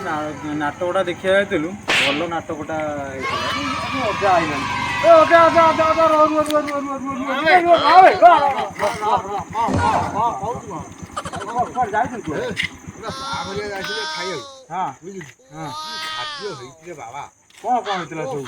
ନାଟକଟା ଦେଖିବାକୁ ଯାଇଥିଲୁ ଭଲ ନାଟକଟା ଅଜା ଆଇଲାଣି କଣ ହେଇଥିଲା ସବୁ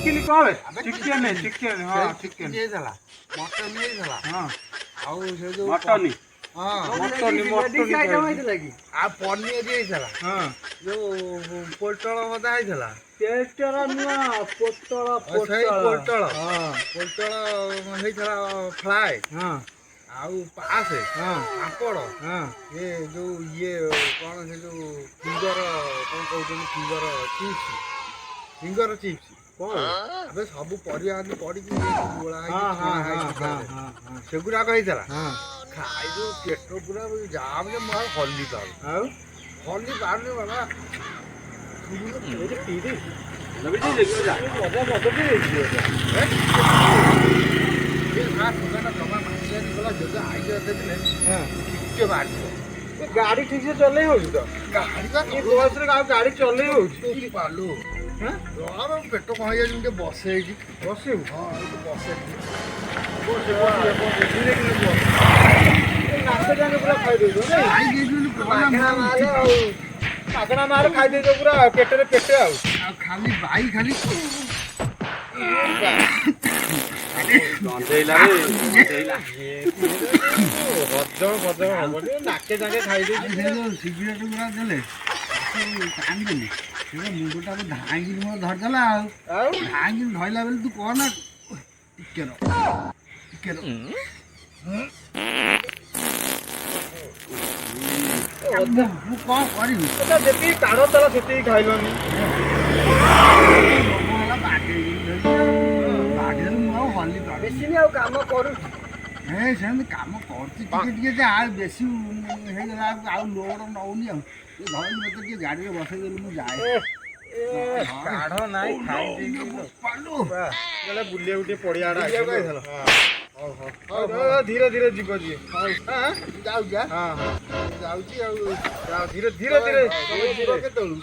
ଚିକେନ କଣ ଚିକେନ ଚିକେନ ହଁ ଚିକେନ ହେଇଥିଲା ମଟନ ହେଇଥିଲା ହଁ ଆଉ ସେ ଯୋଉ ମଟନ ହଁ ମଟନ ହେଇଥିଲା କି ଆଉ ପନିର ହେଇଥିଲା ହଁ ଯୋଉ ପୋଟଳ ଭଜା ହେଇଥିଲା ପୋଟଳ ନୁହଁ ପୋଟଳ ପୋଟଳ ହଁ ପୋଟଳ ହେଇଥିଲା ଫ୍ରାଏ ହଁ ଆଉ ପାସେ ହଁ ପାମ୍ପଡ଼ ହଁ ଏ ଯୋଉ ଇଏ କଣ ସେ ଯୋଉ ଫିଙ୍ଗର କଣ କହୁଛନ୍ତି ଫିଙ୍ଗର ଚିପ୍ସ ଏବେ ସବୁ ପରିବା ପଡିକି ଗୋଳା ହେଇକି ସେଗୁଡାକ ହେଇଥିଲା ଖାଇଲୁ ପେଟ ପୁରା ଜାମ ଯେ ମୁଁ ଆଉ ହଲି ପାରୁନି ବାବା ଗାଡି ଠିକ ସେ ଚଲେଇ ହଉଛି ତ ବସରେ ଗାଡି ଚଲେଇ ହଉଛି ପେଟ କଣ ହେଇଯାଉଛି ଟିକେ ବସେଇକି ବସିବୁ ହଁ ନାଚ ଯାକେ ପୁରା ଖାଇଦେଇଛୁ ମାଗଣା ମାଲ ଖାଇଦେଇଛ ପୁରା ପେଟରେ ପେଟେ ଆଉ ଖାଲି ବାଇ ଖାଲି ନାକେ ଯାକେ ଖାଇଦେଇଛି ସିଗରେଟ ଗୁଡା ଦେଲେ କାନ୍ଦିନି ମୁଣ୍ଡଟାକୁ ଧାଇଁକିରି ମୋର ଧରିଦେଲା ଆଉ ଧାଇଁକିରି ଧଇଲା ବେଳେ ତୁ କହନା ଟିକେ ମୁଁ କଣ କରିବି ଯେତିକି କାଢ ତାର ସେତିକି ଖାଇଲନି ବାଡେଇଦେଲି ମୁଁ ଆଉ ହଲି ବେଶୀ ଆଉ କାମ କରୁଛି ସେମିତି କାମ କରୁଛି ଟିକେ ଯେ ଆଉ ବେଶୀ ହେଇଗଲା ଆଉ ଲୋଡ ନଉନି ଆଉ ଧରିକି ମତେ ଟିକେ ଗାଡିରେ ବସେଇଦେଲି ମୁଁ ଯାଏ କାଢ ନାଇଁ ବୁଲିବାକୁ ଟିକେ ପଡିଆ ଧୀରେ ଧୀରେ ଯିବ ଯିଏ ଯାଉଛି ଯାଉଛି ଆଉ ଧୀରେ ଧୀରେ ଧୀରେ କେତେବେଳୁ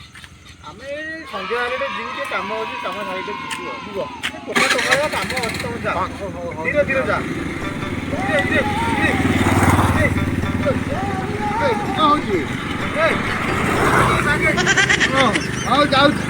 ଆମେ ଏଇ ସନ୍ଧ୍ୟା ହେଲେ ଟିକେ ଯିବୁ ଟିକେ କାମ ଅଛି କାମ ସାରିକି ଯିବୁ ଟୋକା ଟୋକା କାମ ଅଛି ତମେ ଯା ଧୀରେ ଧୀରେ ଯା କଣ ହଉଛି ହଉ ଯାଉଛି